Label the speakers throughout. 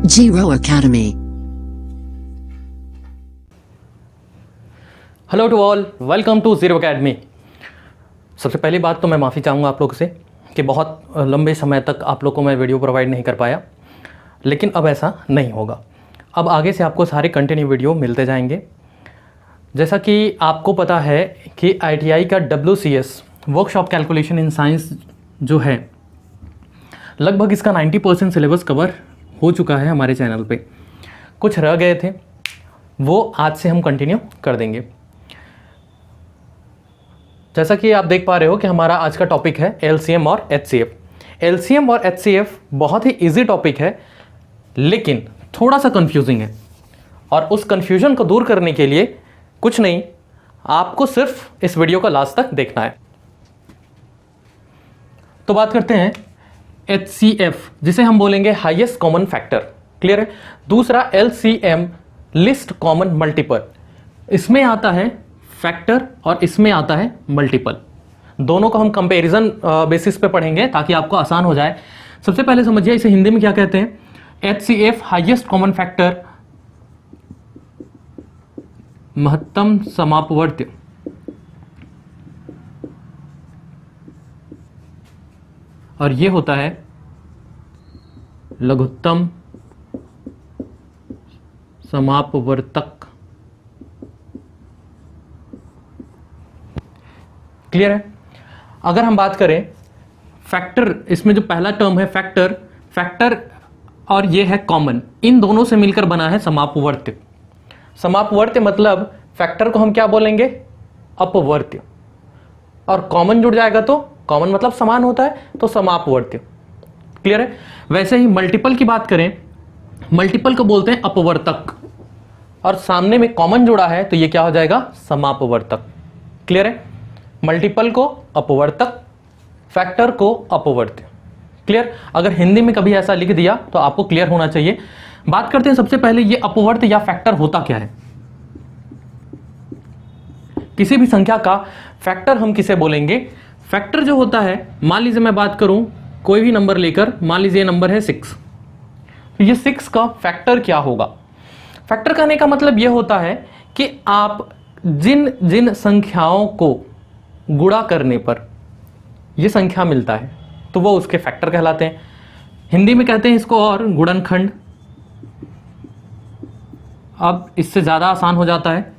Speaker 1: Zero Academy.
Speaker 2: Hello to all, welcome to Zero Academy. सबसे पहली बात तो मैं माफ़ी चाहूँगा आप लोगों से कि बहुत लंबे समय तक आप लोगों को मैं वीडियो प्रोवाइड नहीं कर पाया, लेकिन अब ऐसा नहीं होगा। अब आगे से आपको सारे कंटिन्यू वीडियो मिलते जाएंगे। जैसा कि आपको पता है कि ITI का WCS workshop calculation in science जो है, लगभग इसका 90% सिलेबस कवर हो चुका है हमारे चैनल पे। कुछ रह गए थे, वो आज से हम कंटिन्यू कर देंगे। जैसा कि आप देख पा रहे हो कि हमारा आज का टॉपिक है LCM और HCF। LCM और HCF बहुत ही इजी टॉपिक है, लेकिन थोड़ा सा कंफ्यूजिंग है, और उस कंफ्यूजन को दूर करने के लिए कुछ नहीं, आपको सिर्फ इस वीडियो का लास्ट तक देखना है। तो बात करते हैं HCF, जिसे हम बोलेंगे हाईएस्ट कॉमन फैक्टर। क्लियर है। दूसरा LCM लिस्ट कॉमन मल्टीपल। इसमें आता है फैक्टर और इसमें आता है मल्टीपल। दोनों को हम कंपैरिजन बेसिस पे पढ़ेंगे ताकि आपको आसान हो जाए। सबसे पहले समझिए इसे हिंदी में क्या कहते हैं। HCF हाईएस्ट कॉमन फैक्टर, महत्तम समापवर्त्य। और ये होता है लघुत्तम समापवर्तक। क्लियर है। अगर हम बात करें फैक्टर, इसमें जो पहला टर्म है फैक्टर और ये है कॉमन, इन दोनों से मिलकर बना है समापवर्त्य। समापवर्त्य मतलब फैक्टर को हम क्या बोलेंगे, अपवर्त्य, और कॉमन जुड़ जाएगा तो कॉमन मतलब समान होता है, तो समापवर्त्य। क्लियर है। वैसे ही मल्टीपल की बात करें, मल्टीपल को बोलते हैं अपवर्तक, और सामने में कॉमन जुड़ा है तो ये क्या हो जाएगा, समापवर्तक। क्लियर है। मल्टीपल को अपवर्तक, फैक्टर को अपवर्त्य। क्लियर। अगर हिंदी में कभी ऐसा लिख दिया तो आपको क्लियर होना चाहिए। बात करते हैं सबसे पहले ये अपवर्त्य या फैक्टर होता क्या है। किसी भी संख्या का फैक्टर हम किसे बोलेंगे। फैक्टर जो होता है, मान लीजिए मैं बात करूं कोई भी नंबर लेकर, मान लीजिए नंबर है 6, तो ये 6 का फैक्टर क्या होगा। फैक्टर कहने का मतलब यह होता है कि आप जिन जिन संख्याओं को गुणा करने पर यह संख्या मिलता है तो वो उसके फैक्टर कहलाते हैं। हिंदी में कहते हैं इसको और गुणनखंड। अब इससे ज्यादा आसान हो जाता है।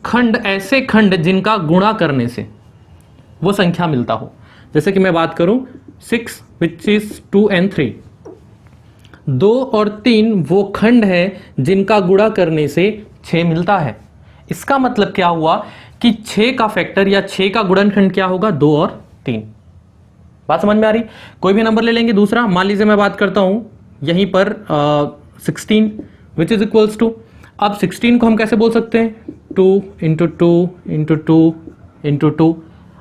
Speaker 2: खंड, ऐसे खंड जिनका गुणा करने से वो संख्या मिलता हो। जैसे कि मैं बात करूं 6 विच इज 2 and 3, 2 और 3 वो खंड है जिनका गुणा करने से 6 मिलता है। इसका मतलब क्या हुआ कि 6 का फैक्टर या 6 का गुणनखंड क्या होगा, 2 और 3। बात समझ में आ रही। कोई भी नंबर ले लेंगे दूसरा, मान लीजिए मैं बात करता हूं यहीं पर 16 विच इज इक्वल्स टू, अब 16 को हम कैसे बोल सकते हैं, 2 इंटू 2 इंटू 2 इंटू 2।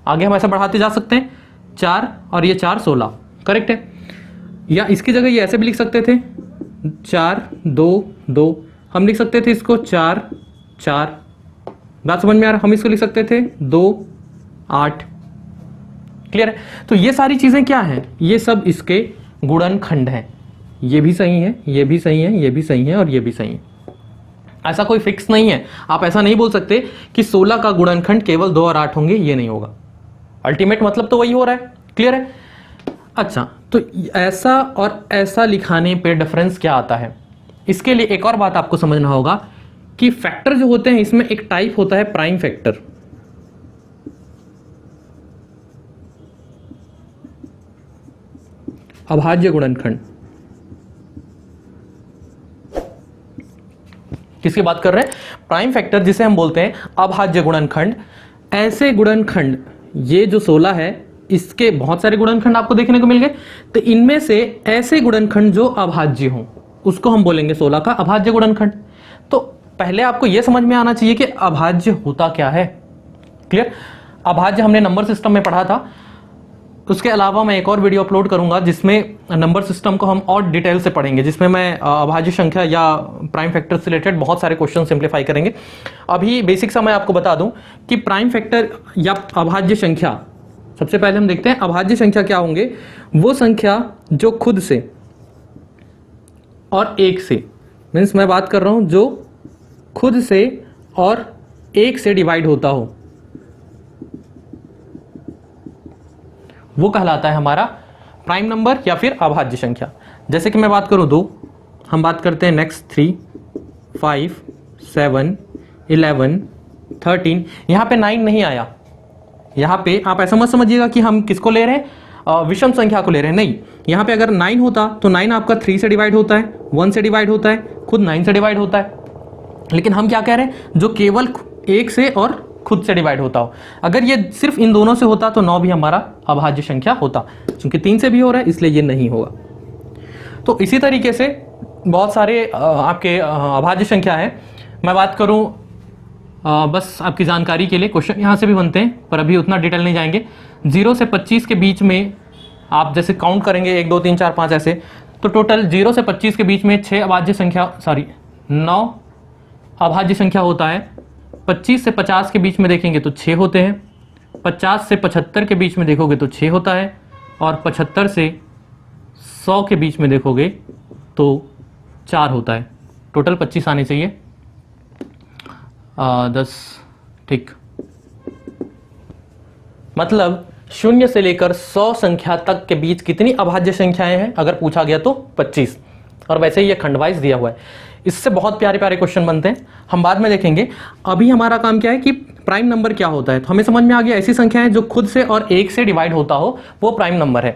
Speaker 2: आगे हम ऐसा बढ़ाते जा सकते हैं, 4 और ये 4 16। करेक्ट है। या इसकी जगह ये ऐसे भी लिख सकते थे, 4 2 2। हम लिख सकते थे इसको 4 4। बात समझ में आ रहा। हम इसको लिख सकते थे 2 8। क्लियर है। तो ये सारी चीजें क्या हैं, ये सब इसके गुणनखंड हैं। ये भी सही है, ये भी सही है, ये भी सही है, और ये भी सही है। ऐसा कोई फिक्स नहीं है। आप ऐसा नहीं बोल सकते कि 16 का गुणनखंड केवल 2 और 8 होंगे, ये नहीं होगा। अल्टीमेट मतलब तो वही हो रहा है। क्लियर है। अच्छा, तो ऐसा और ऐसा लिखाने पे डिफरेंस क्या आता है। इसके लिए एक और बात आपको समझना होगा कि फैक्टर जो होते हैं इसमें एक टाइप होता है प्राइम फैक्टर। अभाज्य गुणनखंड। किसकी बात कर रहे हैं, प्राइम फैक्टर, जिसे हम बोलते हैं अभाज्य गुणनखंड। ऐसे गुणनखंड, ये जो 16 है इसके बहुत सारे गुणनखंड आपको देखने को मिल गए, तो इनमें से ऐसे गुणनखंड जो अभाज्य हों उसको हम बोलेंगे 16 का अभाज्य गुणनखंड। तो पहले आपको यह समझ में आना चाहिए कि अभाज्य होता क्या है। क्लियर। अभाज्य हमने नंबर सिस्टम में पढ़ा था, उसके अलावा मैं एक और वीडियो अपलोड करूंगा जिसमें नंबर सिस्टम को हम और डिटेल से पढ़ेंगे, जिसमें मैं अभाज्य संख्या या प्राइम फैक्टर से रिलेटेड बहुत सारे क्वेश्चन सिंप्लीफाई करेंगे। अभी बेसिक सा मैं आपको बता दूं कि प्राइम फैक्टर या अभाज्य संख्या, सबसे पहले हम देखते हैं अभाज्य संख्या क्या होंगे। वो संख्या जो खुद से और 1 से, मीन्स मैं बात कर रहा हूं जो खुद से और 1 से डिवाइड होता हो, वो कहलाता है हमारा प्राइम नंबर या फिर अभाज्य संख्या। जैसे कि मैं बात करूं 2, हम बात करते हैं नेक्स्ट 3, 5, 7, 11, 13। यहाँ पे 9 नहीं आया। यहाँ पे आप ऐसा मत समझिएगा कि हम किसको ले रहे हैं, विषम संख्या को ले रहे हैं, नहीं। यहाँ पे अगर 9 होता तो 9 आपका 3 से डिवाइड होता है, 1 से डिवाइड होता है, खुद 9 से डिवाइड होता है। लेकिन हम क्या कह रहे हैं, जो केवल 1 से और खुद से डिवाइड होता हो। अगर ये सिर्फ इन दोनों से होता तो 9 भी हमारा अभाज्य संख्या होता, क्योंकि 3 से भी हो रहा है इसलिए ये नहीं होगा। तो इसी तरीके से बहुत सारे आपके अभाज्य संख्या है। मैं बात करूं बस आपकी जानकारी के लिए, क्वेश्चन यहाँ से भी बनते हैं पर अभी उतना डिटेल नहीं जाएंगे। 0 से 25 के बीच में आप जैसे काउंट करेंगे 1 2 3 4 5 ऐसे, तो टोटल 0 से 25 के बीच में 6 अभाज्य संख्या 9 अभाज्य संख्या होता है। 25 से 50 के बीच में देखेंगे तो 6 होते हैं। 50 से 75 के बीच में देखोगे तो 6 होता है। और 75 से 100 के बीच में देखोगे तो 4 होता है। टोटल 25 आने चाहिए। 10, ठीक। मतलब 0 से लेकर 100 संख्या तक के बीच कितनी अभाज्य संख्याएं हैं अगर पूछा गया तो 25। और वैसे ही ये खंडवाइज दिया हुआ है। इससे बहुत प्यारे प्यारे क्वेश्चन बनते हैं, हम बाद में देखेंगे। अभी हमारा काम क्या है कि प्राइम नंबर क्या होता है। तो हमें समझ में आ गया ऐसी संख्याएं जो खुद से और 1 से डिवाइड होता हो वो प्राइम नंबर है।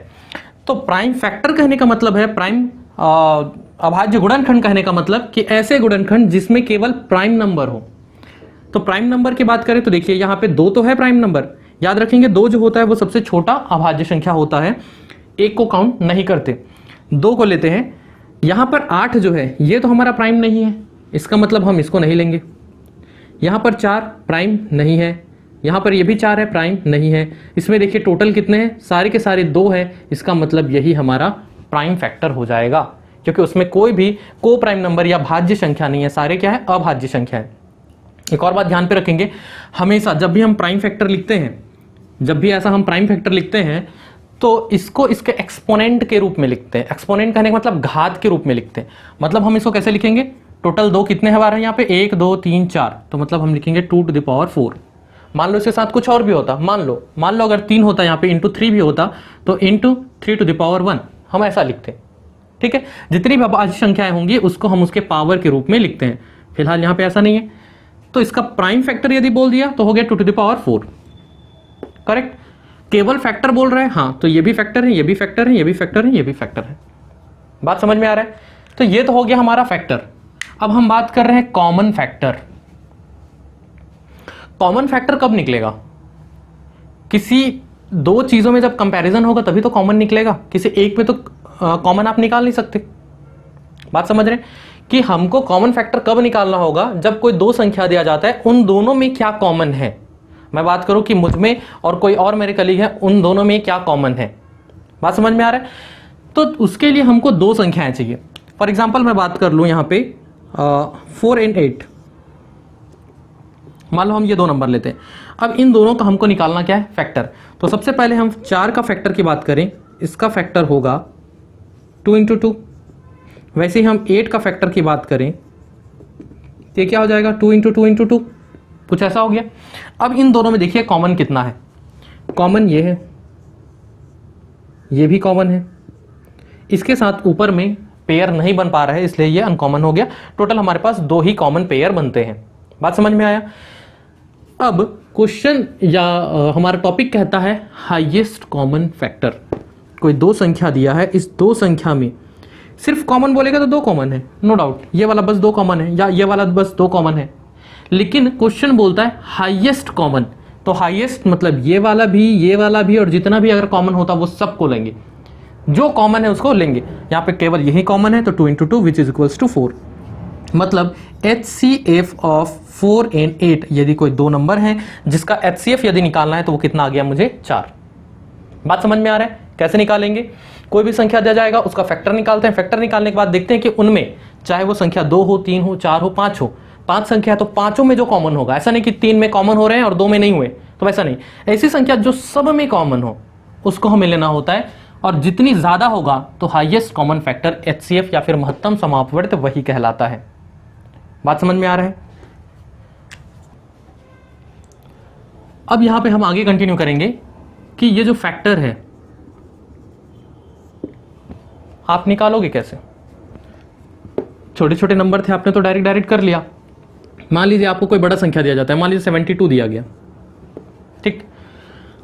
Speaker 2: तो प्राइम फैक्टर कहने का मतलब है, प्राइम अभाज्य गुणनखंड कहने का मतलब कि ऐसे गुणनखंड जिसमें केवल प्राइम नंबर हो। तो प्राइम नंबर की बात करें तो देखिए यहाँ पे 2 तो है प्राइम नंबर, याद रखेंगे 2 जो होता है वो सबसे छोटा अभाज्य संख्या होता है। 1 को काउंट नहीं करते, 2 को लेते हैं। यहाँ पर 8 जो है ये तो हमारा प्राइम नहीं है, इसका मतलब हम इसको नहीं लेंगे। यहाँ पर 4 प्राइम नहीं है, यहाँ पर ये भी 4 है, प्राइम नहीं है। इसमें देखिए टोटल कितने हैं, सारे के सारे 2 है, इसका मतलब यही हमारा प्राइम फैक्टर हो जाएगा, क्योंकि उसमें कोई भी को प्राइम नंबर या भाज्य संख्या नहीं है, सारे क्या है, अभाज्य संख्या है। एक और बात ध्यान पे रखेंगे, हमेशा जब भी हम प्राइम फैक्टर लिखते हैं, जब भी ऐसा हम प्राइम फैक्टर लिखते हैं तो इसको इसके एक्सपोनेंट के रूप में लिखते हैं। एक्सपोनेंट कहने का मतलब घात के रूप में लिखते हैं। मतलब हम इसको कैसे लिखेंगे, टोटल 2 कितने बार है यहाँ पे, 1 2 3 4, तो मतलब हम लिखेंगे 2 to the power 4। मान लो इसके साथ कुछ और भी होता, मान लो अगर 3 होता यहाँ पे इंटू 3 भी होता तो इंटू 3 to the power 1, हम ऐसा लिखते हैं। ठीक है, जितनी भी अभाज्य संख्याएं होंगी उसको हम उसके पावर के रूप में लिखते हैं। फिलहाल यहाँ पे ऐसा नहीं है, तो इसका प्राइम फैक्टर यदि बोल दिया तो हो गया 2 to the power 4। करेक्ट। केवल फैक्टर बोल रहे हैं, हाँ तो ये भी फैक्टर है, ये भी फैक्टर है, ये भी फैक्टर है, ये भी फैक्टर है। बात समझ में आ रहा है। तो ये तो हो गया हमारा फैक्टर। अब हम बात कर रहे हैं कॉमन फैक्टर। कॉमन फैक्टर कब निकलेगा, किसी 2 चीजों में जब कंपैरिजन होगा तभी तो कॉमन निकलेगा, किसी एक में तो कॉमन आप निकाल नहीं सकते। बात समझ रहे हैं कि हमको कॉमन फैक्टर कब निकालना होगा, जब कोई 2 संख्या दिया जाता है, उन दोनों में क्या कॉमन है। मैं बात करूं कि मुझ में और कोई और मेरे कलीग है, उन दोनों में क्या कॉमन है। बात समझ में आ रहा है। तो उसके लिए हमको 2 संख्याएं चाहिए। फॉर एग्जांपल मैं बात कर लूं यहाँ पे 4 and 8, मान लो हम ये 2 नंबर लेते हैं। अब इन दोनों का हमको निकालना क्या है, फैक्टर। तो सबसे पहले हम 4 का फैक्टर की बात करें, इसका फैक्टर होगा 2 into 2। वैसे ही हम 8 का फैक्टर की बात करें तो ये क्या हो जाएगा, 2 into 2 into 2, कुछ ऐसा हो गया। अब इन दोनों में देखिए कॉमन कितना है, कॉमन ये है, ये भी कॉमन है, इसके साथ ऊपर में पेयर नहीं बन पा रहा है इसलिए ये अनकॉमन हो गया। टोटल हमारे पास 2 ही कॉमन पेयर बनते हैं। बात समझ में आया। अब क्वेश्चन या हमारा टॉपिक कहता है हाईएस्ट कॉमन फैक्टर। कोई 2 संख्या दिया है, इस 2 संख्या में सिर्फ कॉमन बोलेगा तो 2 कॉमन है, नो डाउट, ये वाला बस 2 कॉमन है या ये वाला बस 2 कॉमन है। लेकिन क्वेश्चन बोलता है हाईएस्ट कॉमन, तो हाईएस्ट मतलब ये वाला भी और जितना भी अगर कॉमन होता वो सबको लेंगे, जो कॉमन है उसको लेंगे। यहाँ पे केवल यही कॉमन है तो 2 into 2 which is equals to 4। मतलब HCF ऑफ 4 and 8, यदि कोई 2 नंबर है जिसका HCF यदि निकालना है तो वो कितना आ गया मुझे, 4। बात समझ में आ रहा है। कैसे निकालेंगे, कोई भी संख्या दिया जाएगा उसका फैक्टर निकालते हैं। फैक्टर निकालने के बाद देखते हैं कि उनमें चाहे वो संख्या 2 हो, 3 हो, 4 हो, 5 हो, 5 संख्या है तो 5 में जो कॉमन होगा, ऐसा नहीं कि 3 में कॉमन हो रहे हैं और 2 में नहीं हुए, तो वैसा नहीं। ऐसी संख्या जो सब में कॉमन हो उसको हमें लेना होता है और जितनी ज्यादा होगा तो हाईएस्ट कॉमन फैक्टर HCF या फिर महत्तम समापवर्त वही कहलाता है। बात समझ में आ रहा है? अब यहां पे हम आगे कंटिन्यू करेंगे कि ये जो फैक्टर है आप निकालोगे कैसे। छोटे छोटे नंबर थे, आपने तो डायरेक्ट कर लिया। मान लीजिए आपको कोई बड़ा संख्या दिया जाता है, मान लीजिए 72 दिया गया, ठीक।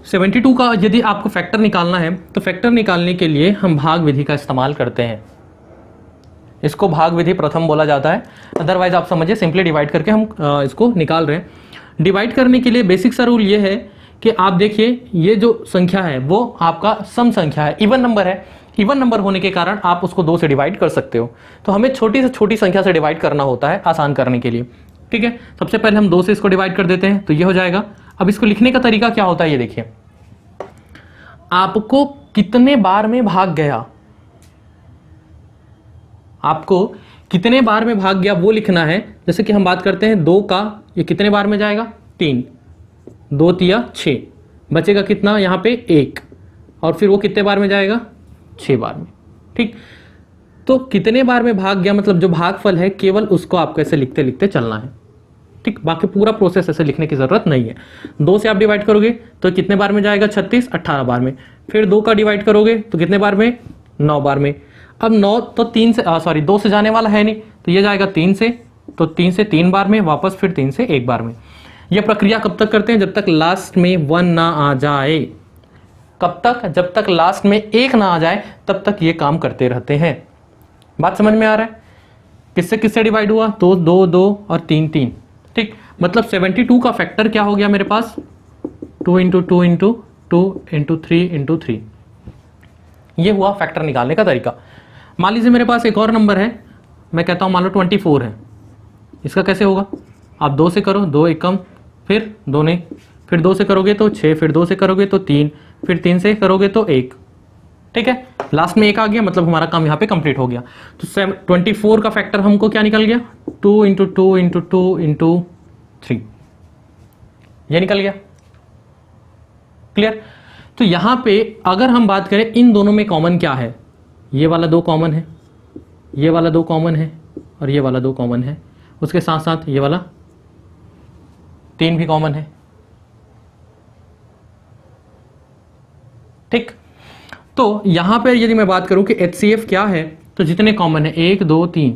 Speaker 2: 72 का यदि आपको फैक्टर निकालना है तो फैक्टर निकालने के लिए हम भाग विधि का इस्तेमाल करते हैं। इसको भाग विधि प्रथम बोला जाता है, अदरवाइज आप समझिए सिंपली डिवाइड करके हम इसको निकाल रहे हैं। डिवाइड करने के लिए बेसिक सा रूल ये है कि आप देखिए ये जो संख्या है वो आपका सम संख्या है, इवन नंबर है। इवन नंबर होने के कारण आप उसको 2 से डिवाइड कर सकते हो, तो हमें छोटी से छोटी संख्या से डिवाइड करना होता है आसान करने के लिए, ठीक है। सबसे पहले हम 2 से इसको डिवाइड कर देते हैं तो ये हो जाएगा। अब इसको लिखने का तरीका क्या होता है ये देखिए, आपको कितने बार में भाग गया, आपको कितने बार में भाग गया वो लिखना है। जैसे कि हम बात करते हैं 2 का, ये कितने बार में जाएगा 3, 2 तिया 6, बचेगा कितना यहाँ पे 1, और फिर वो कितने बार में जाएगा 6 बार में, ठीक। तो कितने बार में भाग गया मतलब जो भागफल है केवल उसको आपको ऐसे लिखते लिखते चलना है, ठीक। बाकी पूरा प्रोसेस ऐसे लिखने की जरूरत नहीं है। 2 से आप डिवाइड करोगे तो कितने बार में जाएगा 36, 18 बार में। फिर 2 का डिवाइड करोगे तो कितने बार में 9 बार में। अब 9 तो 3 से 2 से जाने वाला है नहीं, तो ये जाएगा 3 से, तो 3 से 3 बार में, वापस फिर 3 से 1 बार में। यह प्रक्रिया कब तक करते हैं, जब तक लास्ट में 1 ना आ जाए। कब तक, जब तक लास्ट में 1 ना आ जाए तब तक ये काम करते रहते हैं। बात समझ में आ रहा है? किससे किससे डिवाइड हुआ, तो 2 2 और 3 3, ठीक। मतलब 72 का फैक्टर क्या हो गया मेरे पास 2 × 2 × 2 × 3 × 3। ये हुआ फैक्टर निकालने का तरीका। मान लीजिए मेरे पास एक और नंबर है, मैं कहता हूं मान लो 24 है। इसका कैसे होगा, आप 2 से करो, 2 1 कम, फिर 2 नहीं, फिर 2 से करोगे तो 6, फिर 2 से करोगे तो 3, फिर 3 से करोगे तो 1, ठीक है। लास्ट में 1 आ गया, मतलब हमारा काम यहाँ पे कंप्लीट हो गया। तो 24 का फैक्टर हमको क्या निकल गया 2 × 2 × 2 × 3, ये निकल गया। क्लियर? तो यहां पे अगर हम बात करें इन दोनों में कॉमन क्या है, ये वाला 2 कॉमन है, ये वाला 2 कॉमन है, और ये वाला 2 कॉमन है। उसके साथ साथ ये वाला 3 भी कॉमन है, ठीक। तो यहां पर यदि मैं बात करूं कि HCF क्या है, तो जितने कॉमन है 1 2 3,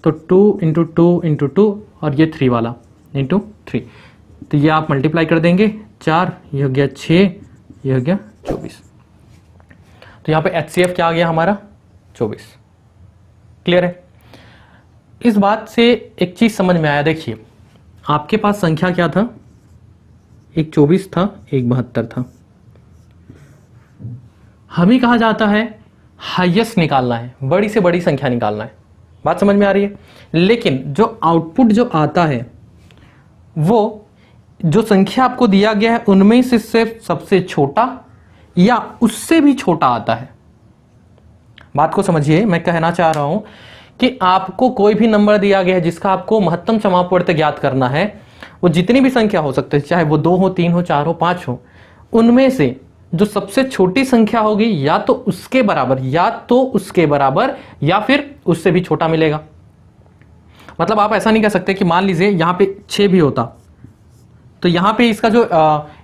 Speaker 2: तो 2 × 2 × 2 और ये 3 वाला × 3, तो ये आप मल्टीप्लाई कर देंगे 4, ये हो गया 6, ये हो गया 24। तो यहां पे HCF क्या आ गया हमारा 24। क्लियर है? इस बात से एक चीज समझ में आया, देखिए आपके पास संख्या क्या था, एक 24 था, एक 72 था। हमें कहा जाता है हाईएस्ट निकालना है, बड़ी से बड़ी संख्या निकालना है। बात समझ में आ रही है? लेकिन जो आउटपुट जो आता है वो जो संख्या आपको दिया गया है उनमें से सिर्फ सबसे छोटा या उससे भी छोटा आता है। बात को समझिए, मैं कहना चाह रहा हूं कि आपको कोई भी नंबर दिया गया है जिसका आपको महत्तम समापवर्त ज्ञात करना है, वो जितनी भी संख्या हो सकती है, चाहे वो 2 हो, 3 हो, 4 हो, 5 हो, उनमें से जो सबसे छोटी संख्या होगी या तो उसके बराबर या फिर उससे भी छोटा मिलेगा। मतलब आप ऐसा नहीं कह सकते कि मान लीजिए यहां पे 6 भी होता तो यहां पे इसका जो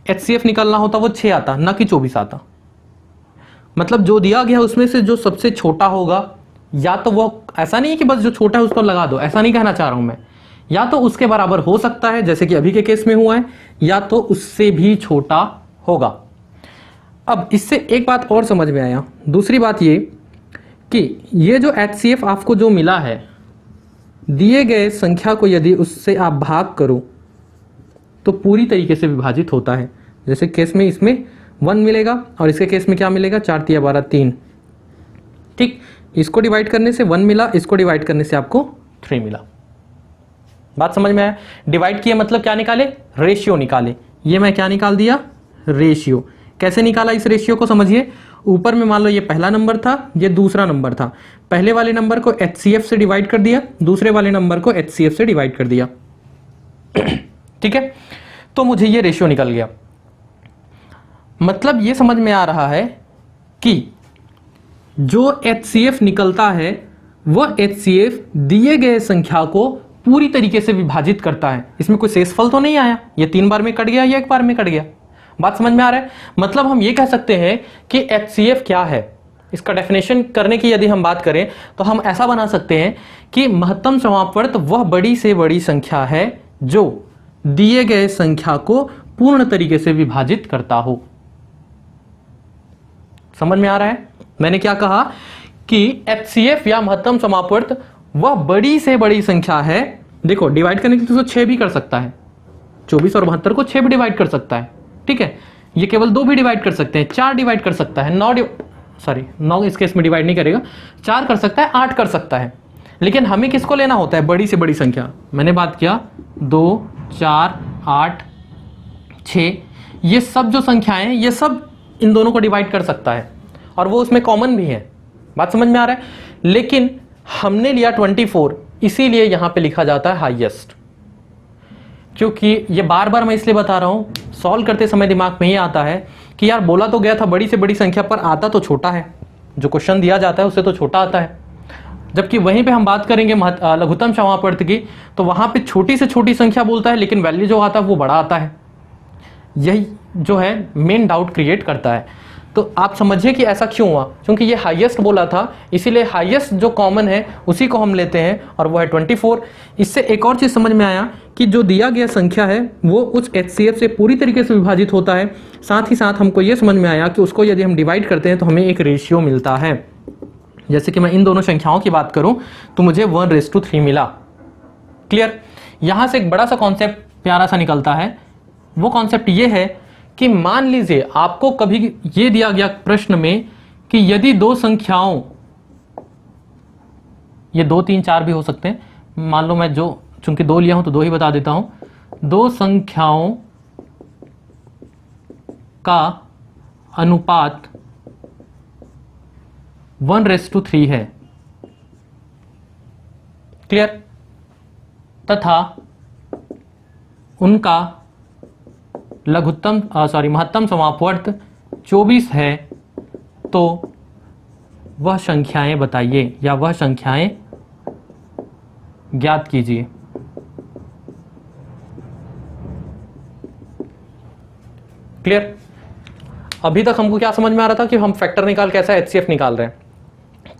Speaker 2: HCF निकलना होता वो 6 आता, ना कि 24 आता। मतलब जो दिया गया उसमें से जो सबसे छोटा होगा, या तो वो, ऐसा नहीं है कि बस जो छोटा है उसको लगा दो, ऐसा नहीं कहना चाह रहा हूं मैं, या तो उसके बराबर हो सकता है जैसे कि अभी के केस में हुआ है, या तो उससे भी छोटा होगा। अब इससे एक बात और समझ में आया। दूसरी बात ये कि ये जो HCF आपको जो मिला है, दिए गए संख्या को यदि उससे आप भाग करो तो पूरी तरीके से विभाजित होता है। जैसे केस में इसमें 1 मिलेगा और इसके केस में क्या मिलेगा 4 × 12 3, ठीक। इसको डिवाइड करने से 1 मिला, इसको डिवाइड करने से आपको 3 मिला। बात समझ में आया? डिवाइड किया मतलब क्या निकाले, रेशियो निकाले। ये मैं क्या निकाल दिया, रेशियो। कैसे निकाला इस रेशियो को समझिए। ऊपर में मान लो ये पहला नंबर था, ये दूसरा नंबर था, पहले वाले नंबर को HCF से डिवाइड कर दिया, दूसरे वाले नंबर को HCF से डिवाइड कर दिया, ठीक है। तो मुझे ये रेशियो निकल गया। मतलब ये समझ में आ रहा है कि जो HCF निकलता है वह HCF दिए गए संख्या को पूरी तरीके से विभाजित करता है। इसमें कोई शेषफल तो नहीं आया, ये 3 बार में कट गया या 1 बार में कट गया। बात समझ में आ रहा है? मतलब हम ये कह सकते हैं कि HCF क्या है। इसका डेफिनेशन करने की यदि हम बात करें तो हम ऐसा बना सकते हैं कि महत्तम समापवर्त वह बड़ी से बड़ी संख्या है जो दिए गए संख्या को पूर्ण तरीके से विभाजित करता हो। समझ में आ रहा है? मैंने क्या कहा कि HCF या महत्तम समापवर्त वह बड़ी से बड़ी संख्या है। देखो डिवाइड करने के लिए तो 6 भी कर सकता है, 24 और 72 को 6 भी डिवाइड कर सकता है, ठीक है। ये केवल 2 भी डिवाइड कर सकते हैं, 4 डिवाइड कर सकता है, 9 इस केस में डिवाइड नहीं करेगा, 4 कर सकता है, 8 कर सकता है। लेकिन हमें किसको लेना होता है? बड़ी से बड़ी संख्या। मैंने बात किया 2, 4, 8, 6, ये सब जो संख्याएं हैं ये सब इन दोनों को डिवाइड कर सकता है और वो उसमें कॉमन भी है। बात समझ में आ रहा है? लेकिन हमने लिया 24, इसीलिए यहां पे लिखा जाता है हाईएस्ट। क्योंकि ये बार बार मैं इसलिए बता रहा हूं, सॉल्व करते समय दिमाग में ये आता है कि यार बोला तो गया था बड़ी से बड़ी संख्या, पर आता तो छोटा है, जो क्वेश्चन दिया जाता है उससे तो छोटा आता है। जबकि वहीं पे हम बात करेंगे लघुत्तम समापवर्त की, तो वहां पे छोटी से छोटी संख्या बोलता है लेकिन वैल्यू जो आता है वो बड़ा आता है। यही जो है मेन डाउट क्रिएट करता है। तो आप समझिए कि ऐसा क्यों हुआ, क्योंकि ये हाईएस्ट बोला था, इसीलिए हाईएस्ट जो कॉमन है उसी को हम लेते हैं और वो है 24। इससे एक और चीज समझ में आया कि जो दिया गया संख्या है वो उस HCF से पूरी तरीके से विभाजित होता है। साथ ही साथ हमको ये समझ में आया कि उसको यदि हम डिवाइड करते हैं तो हमें एक रेशियो मिलता है। जैसे कि मैं इन दोनों संख्याओं की बात करूं तो मुझे 1:3 मिला। क्लियर? यहां से एक बड़ा सा कॉन्सेप्ट प्यारा सा निकलता है। वो कॉन्सेप्ट ये है कि मान लीजिए आपको कभी ये दिया गया प्रश्न में कि यदि 2 संख्याओं, ये 2, 3, 4 भी हो सकते हैं, मान लो मैं जो चूंकि 2 लिया हूं तो 2 ही बता देता हूं। 2 संख्याओं का अनुपात 1:3 है। क्लियर? तथा उनका महत्तम समापवर्त 24 है, तो वह संख्याएं बताइए या वह संख्याएं ज्ञात कीजिए। क्लियर? अभी तक हमको क्या समझ में आ रहा था कि हम फैक्टर निकाल कैसा HCF निकाल रहे हैं।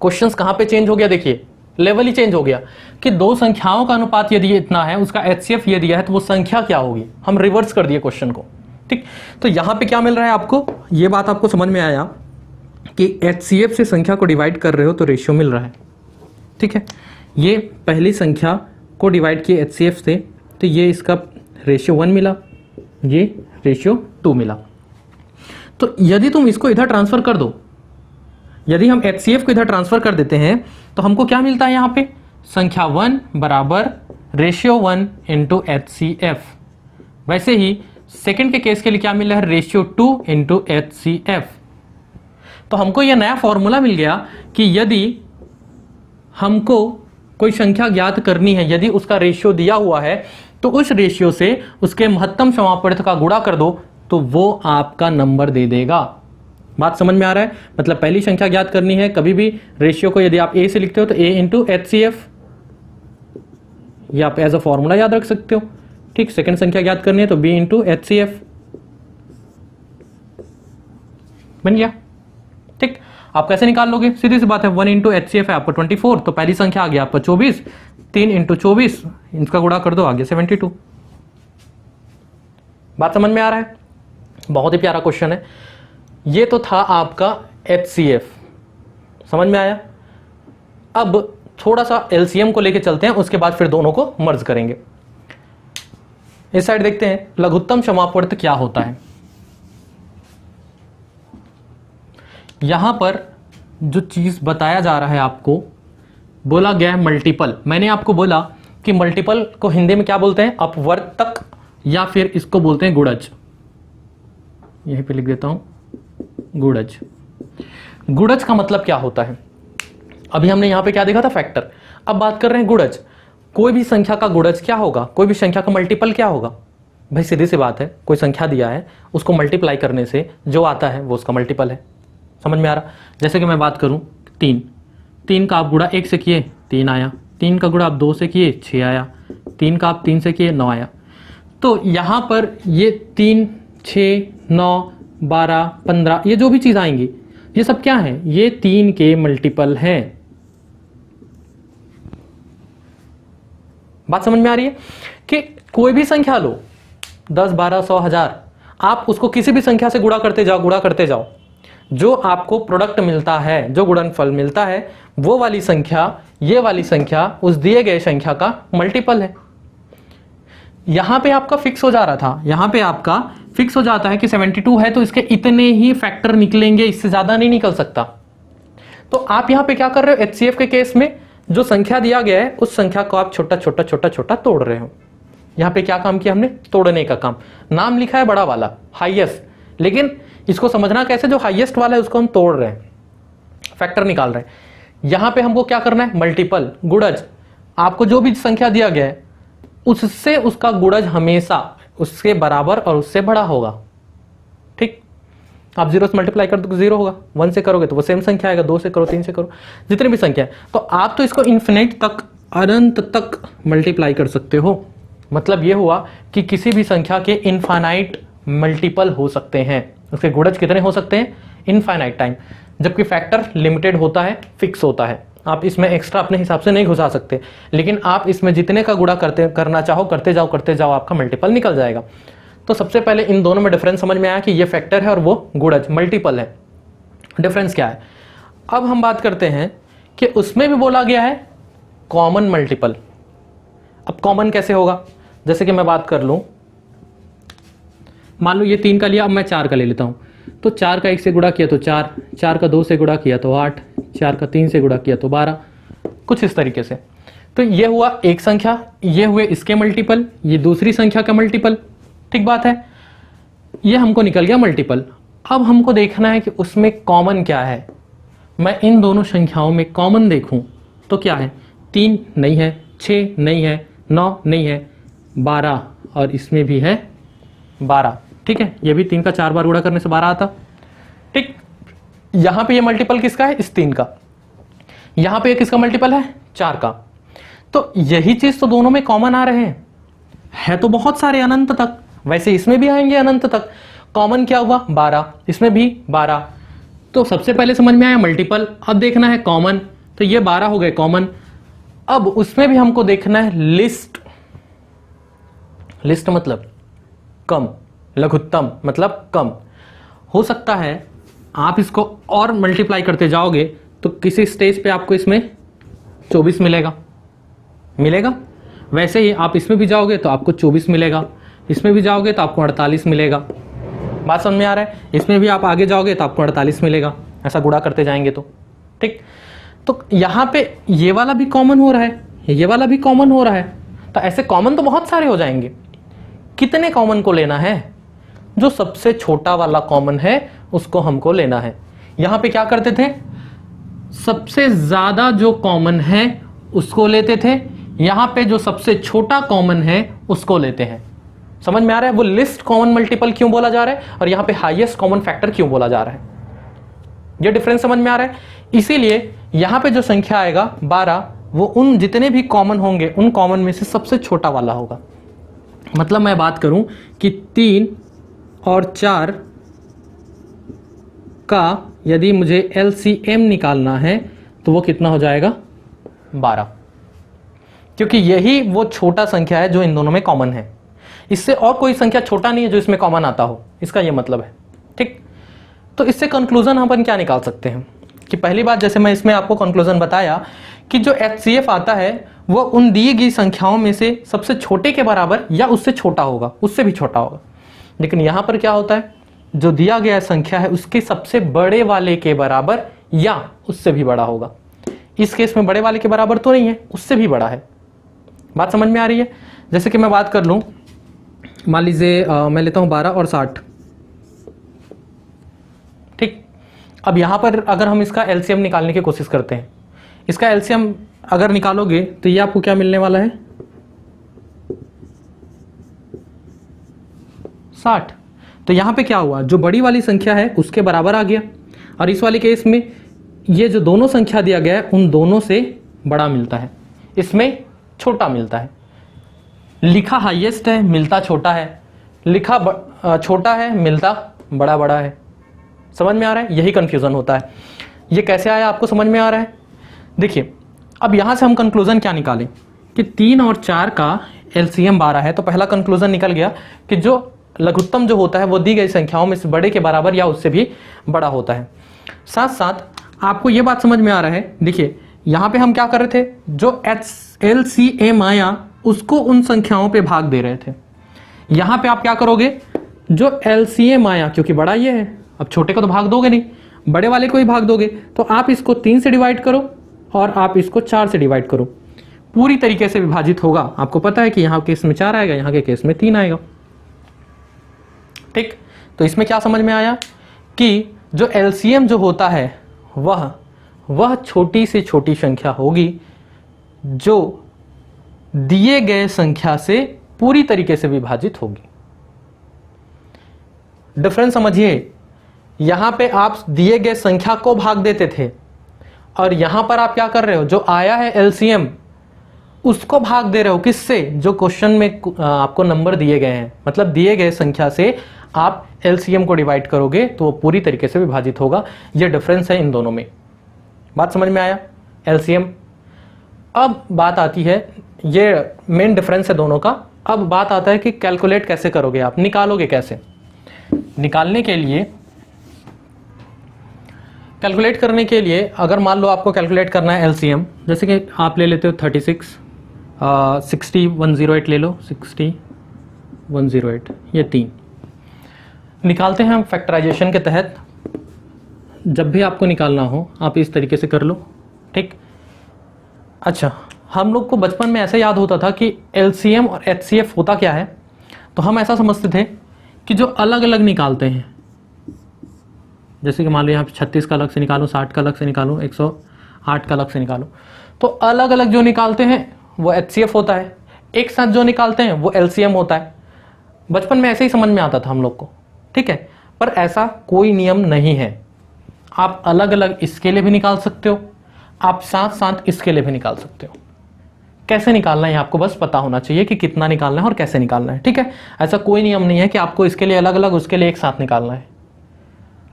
Speaker 2: क्वेश्चंस कहां पे चेंज हो गया? देखिए लेवल ही चेंज हो गया कि 2 संख्याओं का अनुपात यदि इतना है, उसका HCF ये दिया है, तो वो संख्या क्या होगी। हम रिवर्स कर दिए क्वेश्चन को। ठीक, तो यहां पे क्या मिल रहा है आपको? ये बात आपको समझ में आया कि HCF से संख्या को डिवाइड कर रहे हो तो रेशियो मिल रहा है। ठीक है, ये पहली संख्या को डिवाइड किए HCF से, तो ये इसका रेशियो 1 मिला, ये रेशियो 2 मिला। तो यदि तुम इसको इधर ट्रांसफर कर दो, यदि हम HCF को इधर ट्रांसफर कर देते हैं तो हमको क्या मिलता है? यहां पे संख्या 1 बराबर रेशियो 1 इंटू HCF। वैसे ही सेकंड के केस के लिए क्या मिला है? Ratio 2 into HCF। तो हमको यह नया फॉर्मूला मिल गया कि यदि हमको कोई संख्या ज्ञात करनी है, यदि उसका रेशियो दिया हुआ है, तो उस रेशियो से उसके महत्तम समापवर्त का गुणा कर दो तो वो आपका नंबर दे देगा। बात समझ में आ रहा है? मतलब पहली संख्या ज्ञात करनी है, कभी भी रेशियो को यदि आप A से लिखते हो तो A इंटू HCF, ये आप एज अ फॉर्मूला याद रख सकते हो। ठीक, सेकंड संख्या ज्ञात करनी है तो B इंटू HCF बन गया। ठीक, आप कैसे निकाल लोगे? सीधी सी बात है, 1 इंटू HCF है आपका 24, तो पहली संख्या आ गया आपका 24, 3 इंटू 24, इसका गुणा कर दो, आ गया 72। बात समझ में आ रहा है? बहुत ही प्यारा क्वेश्चन है। ये तो था आपका HCF, समझ में आया? अब थोड़ा सा LCM को लेके चलते हैं, उसके बाद फिर दोनों को मर्ज करेंगे। इस साइड देखते हैं लघुत्तम समापवर्त क्या होता है। यहां पर जो चीज बताया जा रहा है आपको, बोला गया है मल्टीपल। मैंने आपको बोला कि मल्टीपल को हिंदी में क्या बोलते हैं? अपवर्तक, या फिर इसको बोलते हैं गुणज। यहीं पे लिख देता हूं, गुणज। गुणज का मतलब क्या होता है? अभी हमने यहां पे क्या देखा था? फैक्टर। अब बात कर रहे हैं गुणज। कोई भी संख्या का गुणज क्या होगा? कोई भी संख्या का मल्टीपल क्या होगा? भाई सीधी सी बात है, कोई संख्या दिया है, उसको मल्टीप्लाई करने से जो आता है वो उसका मल्टीपल है। समझ में आ रहा? जैसे कि मैं बात करूं 3, 3 का आप गुणा 1 से किए 3 आया, 3 का गुणा आप 2 से किए 6 आया, 3 का आप 3 से किए 9 आया। तो यहाँ पर ये 3, 6, 9, 12, 15 ये जो भी चीज़ आएंगी ये सब क्या है, ये 3 के मल्टीपल हैं। बात समझ में आ रही है कि कोई भी संख्या लो 10, 12, 100, 1000, आप उसको किसी भी संख्या से गुणा करते जाओ, जो आपको प्रोडक्ट मिलता है, जो गुणनफल मिलता है, वो वाली संख्या, ये वाली संख्या उस दिए गए संख्या का मल्टीपल है। यहां पे आपका फिक्स हो जा रहा था, यहां पे आपका फिक्स हो जाता है कि 72 है तो इसके इतने ही फैक्टर निकलेंगे, इससे ज्यादा नहीं निकल सकता। तो आप यहां पे क्या कर रहे हो, HCF के केस में जो संख्या दिया गया है उस संख्या को आप छोटा छोटा तोड़ रहे हो। यहां पे क्या काम किया हमने, तोड़ने का काम। नाम लिखा है बड़ा वाला हाईएस्ट, लेकिन इसको समझना कैसे, जो हाईएस्ट वाला है उसको हम तोड़ रहे हैं, फैक्टर निकाल रहे हैं। यहां पे हमको क्या करना है, मल्टीपल, गुणज। आपको जो भी संख्या दिया गया है उससे उसका गुणज हमेशा उसके बराबर और उससे बड़ा होगा। ठीक, आप 0 से मल्टीप्लाई कर दो 0 होगा, 1 से करोगे तो वो सेम संख्या आएगा, 2 से करो, 3 से करो, जितनी भी संख्या है। तो आप तो इसको इन्फिनिट तक, अनंत तक मल्टीप्लाई कर सकते हो। मतलब ये हुआ कि किसी भी संख्या के इनफाइनाइट मल्टीपल हो सकते हैं, उसके गुणज कितने हो सकते हैं, इनफाइनाइट टाइम। जबकि फैक्टर लिमिटेड होता है, फिक्स होता है, आप इसमें एक्स्ट्रा अपने हिसाब से नहीं घुसा सकते। लेकिन आप इसमें जितने का गुणा करना चाहो करते जाओ, आपका मल्टीपल निकल जाएगा। तो सबसे पहले इन दोनों में डिफरेंस समझ में आया कि ये फैक्टर है और वो गुणज मल्टीपल है। डिफरेंस क्या है, अब हम बात करते हैं कि उसमें भी बोला गया है कॉमन मल्टीपल। अब कॉमन कैसे होगा, जैसे कि मैं बात कर लूं, मान लो ये 3 का लिया, अब मैं 4 का ले लेता हूं। तो 4 का 1 से गुणा किया तो 4, 4 का 2 से गुणा किया तो 8, 4 का 3 से गुणा किया तो 12, कुछ इस तरीके से। तो ये हुआ एक संख्या, ये हुए इसके मल्टीपल, ये दूसरी संख्या का मल्टीपल। ठीक बात है, ये हमको निकल गया मल्टीपल। अब हमको देखना है कि उसमें कॉमन क्या है। मैं इन दोनों संख्याओं में कॉमन देखूं तो क्या है, 3 नहीं है, 6 नहीं है, 9 नहीं है, 12 और इसमें भी है 12। ठीक है, ये भी 3 का 4 बार गुणा करने से 12 आता। ठीक, यहां पे ये मल्टीपल किसका है, इस 3 का। यहां पे किसका मल्टीपल है, 4 का। तो यही चीज तो दोनों में कॉमन आ रहे हैं, है तो बहुत सारे अनंत तक, वैसे इसमें भी आएंगे अनंत तक। कॉमन क्या हुआ, 12, इसमें भी 12। तो सबसे पहले समझ में आया मल्टीपल, अब देखना है कॉमन। तो ये 12 हो गए कॉमन। अब उसमें भी हमको देखना है लिस्ट। लिस्ट मतलब कम, लघुत्तम मतलब कम। हो सकता है आप इसको और मल्टीप्लाई करते जाओगे तो किसी स्टेज पे आपको इसमें 24 मिलेगा। वैसे ही आप इसमें भी जाओगे तो आपको 24 मिलेगा, इसमें भी जाओगे तो आपको 48 मिलेगा। बात समझ में आ रहा है, इसमें भी आप आगे जाओगे तो आपको 48 मिलेगा, ऐसा गुणा करते जाएंगे तो। ठीक, तो यहां पे ये वाला भी कॉमन हो रहा है, ये वाला भी कॉमन हो रहा है। तो ऐसे कॉमन तो बहुत सारे हो जाएंगे। कितने कॉमन को लेना है, जो सबसे छोटा वाला कॉमन है उसको हमको लेना है। यहां पे क्या करते थे, सबसे ज्यादा जो कॉमन है उसको लेते थे, यहां पे जो सबसे छोटा कॉमन है उसको लेते हैं। समझ में आ रहा है वो लिस्ट कॉमन मल्टीपल क्यों बोला जा रहा है और यहां पे हाईएस्ट कॉमन फैक्टर क्यों बोला जा रहा है। ये डिफरेंस समझ में आ रहा है। इसीलिए यहां पे जो संख्या आएगा 12, वो उन जितने भी कॉमन होंगे उन कॉमन में से सबसे छोटा वाला होगा। मतलब मैं बात करूं कि 3 और 4 का यदि मुझे LCM निकालना है तो वो कितना हो जाएगा, 12, क्योंकि यही वो छोटा संख्या है जो इन दोनों में कॉमन है। इससे और कोई संख्या छोटा नहीं है जो इसमें कॉमन आता हो, इसका ये मतलब है। ठीक, तो इससे कंक्लूजन अपन क्या निकाल सकते हैं कि पहली बात, जैसे मैं इसमें आपको कंक्लूजन बताया कि जो HCF आता है वो उन दी गई संख्याओं में से सबसे छोटे के बराबर या उससे छोटा होगा, उससे भी छोटा होगा। लेकिन यहां पर क्या होता है, जो दिया गया संख्या है उसके सबसे बड़े वाले के बराबर या उससे भी बड़ा होगा। इस केस में बड़े वाले के बराबर तो नहीं है, उससे भी बड़ा है। बात समझ में आ रही है। जैसे कि मैं बात कर लूं, मान लीजिए मैं लेता हूं 12 और 60। ठीक, अब यहां पर अगर हम इसका LCM निकालने की कोशिश करते हैं, इसका LCM अगर निकालोगे तो ये आपको क्या मिलने वाला है, 60। तो यहां पे क्या हुआ, जो बड़ी वाली संख्या है उसके बराबर आ गया। और इस वाले केस में ये जो दोनों संख्या दिया गया है उन दोनों से बड़ा मिलता है, इसमें छोटा मिलता है। लिखा हाईएस्ट है, मिलता छोटा है, लिखा छोटा है, मिलता बड़ा बड़ा है। समझ में आ रहा है? यही कंफ्यूजन होता है। ये कैसे आया आपको समझ में आ रहा है? देखिए अब यहां से हम कंक्लूजन क्या निकालें कि 3 और 4 का एलसीएम 12 है, तो पहला कंक्लूजन निकल गया कि जो लघुत्तम जो होता है वो दी गई संख्याओं में से बड़े के बराबर या उससे भी बड़ा होता है। साथ साथ आपको ये बात समझ में आ रहा है, देखिए यहां पे हम क्या कर रहे थे, जो एलसीएम आया उसको उन संख्याओं पे भाग दे रहे थे। यहां पे आप क्या करोगे, जो एलसीएम आया क्योंकि बड़ा ये है, अब छोटे को तो भाग दोगे नहीं, बड़े वाले को ही भाग दोगे, तो आप इसको 3 से डिवाइड करो और आप इसको 4 से डिवाइड करो, पूरी तरीके से विभाजित होगा। आपको पता है कि यहाँ केस में 4 आएगा, यहाँ के केस में 3 आएगा। ठीक, तो इसमें क्या समझ में आया कि जो एलसीएम जो होता है वह छोटी से छोटी संख्या होगी जो दिए गए संख्या से पूरी तरीके से विभाजित होगी। डिफरेंस समझिए, यहां पे आप दिए गए संख्या को भाग देते थे और यहां पर आप क्या कर रहे हो, जो आया है एलसीएम उसको भाग दे रहे हो। किससे? जो क्वेश्चन में आपको नंबर दिए गए हैं, मतलब दिए गए संख्या से आप एलसीएम को डिवाइड करोगे तो वो पूरी तरीके से विभाजित होगा। ये डिफरेंस है इन दोनों में। बात समझ में आया? एलसीएम। अब बात आती है, ये मेन डिफरेंस है दोनों का। अब बात आता है कि कैलकुलेट कैसे करोगे, आप निकालोगे कैसे। निकालने के लिए, कैलकुलेट करने के लिए अगर मान लो आपको कैलकुलेट करना है एलसीएम, जैसे कि आप ले लेते हो 36, 60, 108 ले लो, 60, 108, ये 3 निकालते हैं हम फैक्टराइजेशन के तहत। जब भी आपको निकालना हो आप इस तरीके से कर लो। ठीक, अच्छा, हम लोग को बचपन में ऐसे याद होता था कि एलसीएम और एचसीएफ होता क्या है, तो हम ऐसा समझते थे कि जो अलग अलग निकालते हैं, जैसे कि मान लो यहाँ पे 36 का अलग से निकालो, 60 का अलग से निकालो, 108 का अलग से निकालो, तो अलग अलग जो निकालते हैं वो एचसीएफ होता है, एक साथ जो निकालते हैं वो एलसीएम होता है। बचपन में ऐसे ही समझ में आता था हम लोग को। ठीक है, पर ऐसा कोई नियम नहीं है। आप अलग अलग इसके लिए भी निकाल सकते हो, आप साथ साथ इसके लिए भी निकाल सकते हो। कैसे निकालना है आपको बस पता होना चाहिए कि कितना निकालना है और कैसे निकालना है। ठीक है, ऐसा कोई नियम नहीं है कि आपको इसके लिए अलग अलग उसके लिए एक साथ निकालना है,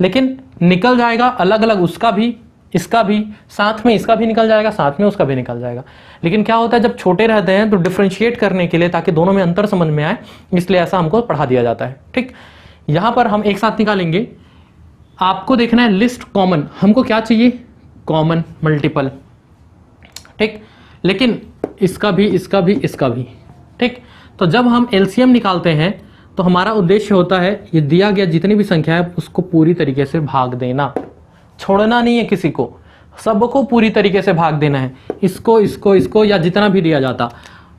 Speaker 2: लेकिन निकल जाएगा अलग अलग उसका भी, इसका भी, साथ में इसका भी निकल जाएगा, साथ में उसका भी निकल जाएगा। लेकिन क्या होता है जब छोटे रहते हैं तो डिफरेंशिएट करने के लिए, ताकि दोनों में अंतर समझ में आए, इसलिए ऐसा हमको पढ़ा दिया जाता है। ठीक, यहां पर हम एक साथ निकालेंगे। आपको देखना है लिस्ट कॉमन, हमको क्या चाहिए, कॉमन मल्टीपल। ठीक, लेकिन इसका भी, इसका भी, इसका भी। ठीक, तो जब हम एलसीएम निकालते हैं तो हमारा उद्देश्य होता है ये दिया गया जितनी भी संख्या है उसको पूरी तरीके से भाग देना, छोड़ना नहीं है किसी को, सबको पूरी तरीके से भाग देना है। इसको, इसको, इसको, या जितना भी दिया जाता।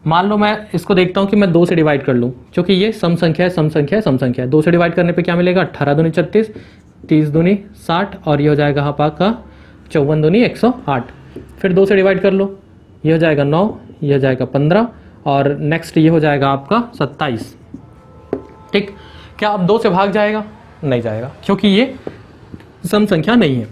Speaker 2: मान लो मैं इसको देखता हूं कि मैं 2 से डिवाइड कर लूं, क्योंकि ये सम संख्या है, सम संख्या है, सम संख्या है। 2 से डिवाइड करने पे क्या मिलेगा, 18 दूनी 36, 30 दूनी 60, और ये हो जाएगा आपका 54 दूनी 108। फिर 2 से डिवाइड कर लो, ये हो जाएगा 9, ये हो जाएगा 15, और नेक्स्ट ये हो जाएगा आपका 27। ठीक, क्या अब 2 से भाग जाएगा? नहीं जाएगा, क्योंकि ये सम संख्या नहीं है।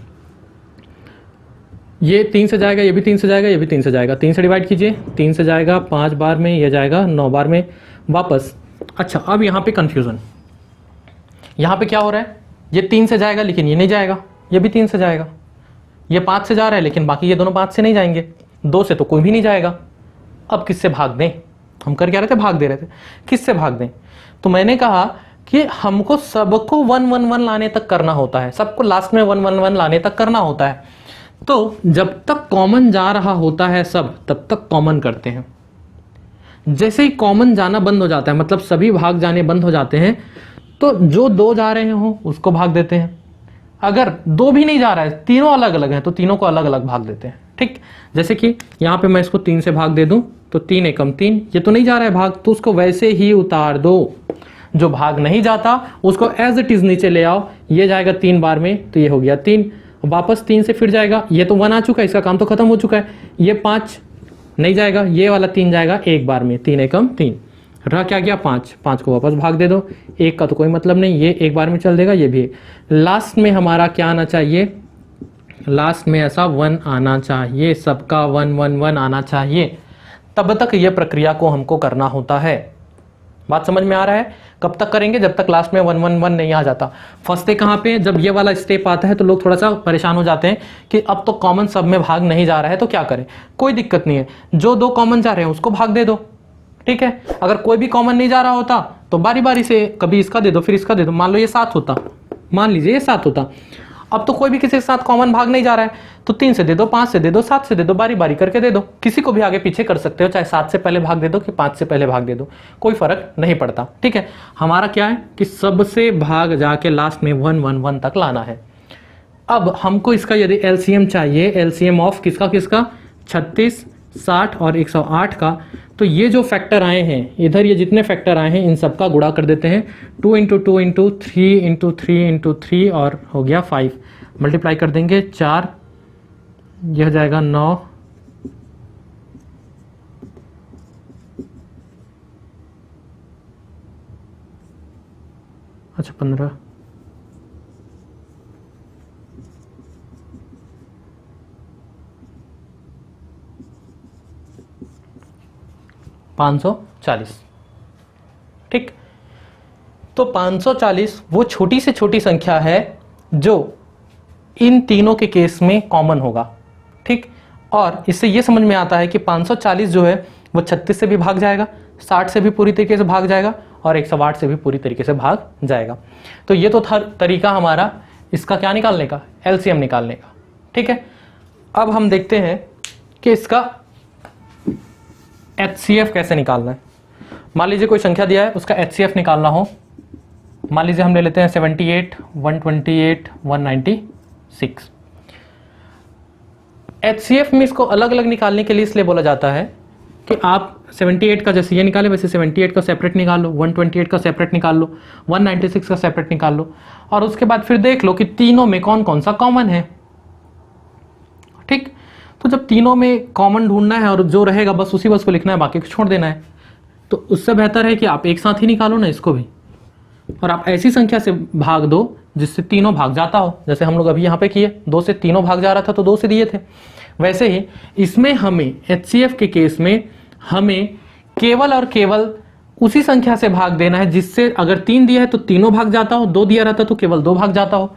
Speaker 2: ये 3 से जाएगा, ये भी 3 से जाएगा, ये भी 3 से जाएगा। 3 से डिवाइड कीजिए, 3 से जाएगा 5 बार में, ये जाएगा 9 बार में वापस। अच्छा, अब यहाँ पे कंफ्यूजन, यहाँ पे क्या हो रहा है, ये 3 से जाएगा लेकिन ये नहीं जाएगा, ये भी 3 से जाएगा, ये 5 से जा रहा है लेकिन बाकी ये दोनों 5 से नहीं जाएंगे, 2 से तो कोई भी नहीं जाएगा। अब किससे भाग दें? हम कर क्या रहे थे, भाग दे रहे थे। किससे भाग दें? तो मैंने कहा कि हमको सबको 1 1 1 लाने तक करना होता है, सबको लास्ट में 1 1 1 लाने तक करना होता है। तो जब तक कॉमन जा रहा होता है सब, तब तक कॉमन करते हैं। जैसे ही कॉमन जाना बंद हो जाता है, मतलब सभी भाग जाने बंद हो जाते हैं, तो जो 2 जा रहे हो उसको भाग देते हैं। अगर 2 भी नहीं जा रहा है, तीनों अलग अलग हैं, तो तीनों को अलग अलग भाग देते हैं। ठीक, जैसे कि यहाँ पे मैं इसको 3 से भाग दे दूं तो 3 एकम 3, ये तो नहीं जा रहा है भाग, तो उसको वैसे ही उतार दो। जो भाग नहीं जाता उसको एज इट इज नीचे ले आओ, ये जाएगा 3 बार में, तो ये हो गया 3, वापस 3 से फिर जाएगा, ये तो 1 आ चुका है, इसका काम तो खत्म हो चुका है। ये 5 नहीं जाएगा, ये वाला 3 जाएगा 1 बार में, 3 एकम 3, रहा क्या गया 5, 5 को वापस भाग दे दो, 1 का तो कोई मतलब नहीं, ये 1 बार में चल देगा, ये भी। लास्ट में हमारा क्या आना चाहिए, लास्ट में ऐसा 1 आना चाहिए, सबका 1 1 1 आना चाहिए, तब तक ये प्रक्रिया को हमको करना होता है। बात समझ में आ रहा है? कब तक करेंगे? जब तक लास्ट में 1 1 1 नहीं आ जाता। फंसते कहाँ पे? जब ये वाला स्टेप आता है तो लोग थोड़ा सा परेशान हो जाते हैं कि अब तो कॉमन सब में भाग नहीं जा रहा है तो क्या करें। कोई दिक्कत नहीं है, जो 2 कॉमन जा रहे हैं उसको भाग दे दो, ठीक है। अगर कोई भी कॉमन नहीं जा रहा होता तो बारी बारी से कभी इसका दे दो फिर इसका दे दो। मान लो ये 7 होता, मान लीजिए ये 7 होता, अब तो कोई भी किसी के साथ कॉमन भाग नहीं जा रहा है तो 3 से दे दो, 5 से दे दो, 7 से दे दो, बारी बारी करके दे दो। किसी को भी आगे पीछे कर सकते हो, चाहे 7 से पहले भाग दे दो कि 5 से पहले भाग दे दो, कोई फर्क नहीं पड़ता, ठीक है। हमारा क्या है कि सबसे भाग जाके लास्ट में 1 1 1 तक लाना है। अब हमको इसका यदि एलसीएम चाहिए, एलसीएम ऑफ किसका किसका, 36, 60 और 108 का, तो ये जो फैक्टर आए हैं इधर, ये जितने फैक्टर आए हैं इन सबका गुणा कर देते हैं। 2 × 2 × 3 × 3 × 3 और हो गया 5, मल्टीप्लाई कर देंगे 4, यह हो जाएगा 9, अच्छा 15, 540, ठीक। तो 540 वो छोटी से छोटी संख्या है जो इन तीनों के केस में कॉमन होगा, ठीक। और इससे ये समझ में आता है कि 540 जो है वो 36 से भी भाग जाएगा, 60 से भी पूरी तरीके से भाग जाएगा और 108 से भी पूरी तरीके से भाग जाएगा। तो ये तो था तरीका हमारा इसका क्या निकालने का, एलसीएम निकालने का, ठीक है। अब हम देखते हैं कि इसका एचसीएफ कैसे निकालना है। मान लीजिए कोई संख्या दिया है, उसका एचसीएफ निकालना हो, मान लीजिए हम ले लेते हैं 78, 128, 196। एचसीएफ में इसको अलग अलग निकालने के लिए इसलिए बोला जाता है कि आप 78 का जैसे ये निकाले वैसे 78 का सेपरेट निकाल लो, 128 का सेपरेट निकाल लो, 196 का सेपरेट निकाल लो, और उसके बाद फिर देख लो कि तीनों में कौन कौन सा कॉमन है, ठीक। तो जब तीनों में कॉमन ढूंढना है और जो रहेगा बस उसी बस को लिखना है, बाकी को छोड़ देना है। तो उससे बेहतर है कि आप एक साथ ही निकालो ना इसको भी, और आप ऐसी संख्या से भाग दो जिससे तीनों भाग जाता हो। जैसे हम लोग अभी यहाँ पे किए, 2 से तीनों भाग जा रहा था तो 2 से दिए थे। वैसे ही इसमें हमें एचसीएफ के केस में हमें केवल और केवल उसी संख्या से भाग देना है जिससे अगर 3 दिया है तो तीनों भाग जाता हो, 2 दिया रहता तो केवल 2 भाग जाता हो।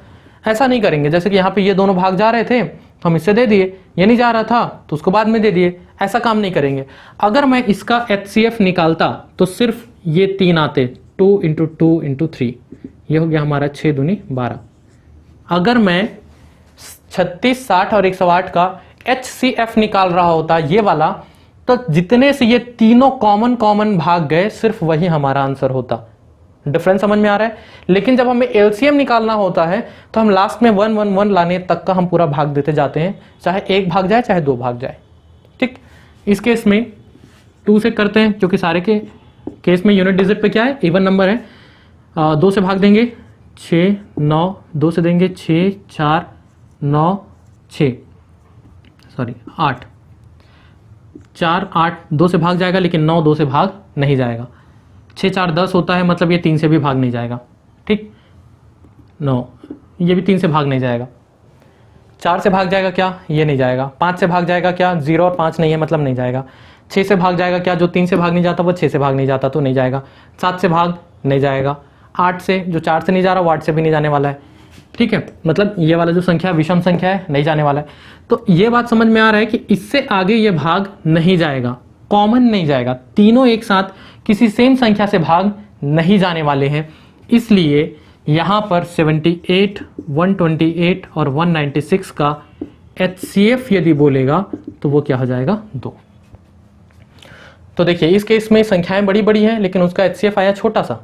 Speaker 2: ऐसा नहीं करेंगे जैसे कि यहाँ पे ये दोनों भाग जा रहे थे तो हम इससे दे दिए, ये नहीं जा रहा था तो उसको बाद में दे दिए, ऐसा काम नहीं करेंगे। अगर मैं इसका एचसीएफ निकालता तो सिर्फ ये 3 आते, 2 × 2 × 3, ये हो गया हमारा 6 दूनी 12। अगर मैं 36, 60 और 108 का एचसीएफ निकाल रहा होता ये वाला, तो जितने से ये तीनों कॉमन भाग गए सिर्फ वही हमारा आंसर होता। डिफरेंस समझ में आ रहा है? लेकिन जब हमें एलसीएम निकालना होता है तो हम लास्ट में 1 1 1 लाने तक का हम पूरा भाग देते जाते हैं, चाहे 1 भाग जाए चाहे 2 भाग जाए, ठीक। इस केस में 2 से करते हैं क्योंकि सारे के केस में यूनिट डिजिट पे क्या है, इवन नंबर है। 2 से भाग देंगे 6 9, 2 से देंगे 6 4 9 6 सॉरी 8 4 8, 2 से भाग जाएगा लेकिन 9 2 से भाग नहीं जाएगा। 6 4 10 होता है, मतलब ये 3 से भी भाग नहीं जाएगा, ठीक। 9 ये भी 3 से भाग नहीं जाएगा। 4 से भाग जाएगा क्या, ये नहीं जाएगा। 5 से भाग जाएगा क्या, 0 और 5 नहीं है मतलब नहीं जाएगा। 6 से भाग जाएगा क्या, जो 3 से भाग नहीं जाता वो 6 से भाग नहीं जाता तो नहीं जाएगा। 7 से भाग नहीं जाएगा। 8 से, जो 4 से नहीं जा रहा वो 8 से भी नहीं जाने वाला है, ठीक है। मतलब ये वाला जो संख्या विषम संख्या है नहीं जाने वाला है। तो ये बात समझ में आ रहा है कि इससे आगे ये भाग नहीं जाएगा, कॉमन नहीं जाएगा, तीनों एक साथ किसी सेम संख्या से भाग नहीं जाने वाले हैं। इसलिए यहाँ पर 78, 128 और 196 का एचसीएफ यदि बोलेगा तो वो क्या हो जाएगा, 2। तो देखिए इस केस में संख्याएं बड़ी बड़ी हैं लेकिन उसका एचसीएफ आया छोटा सा,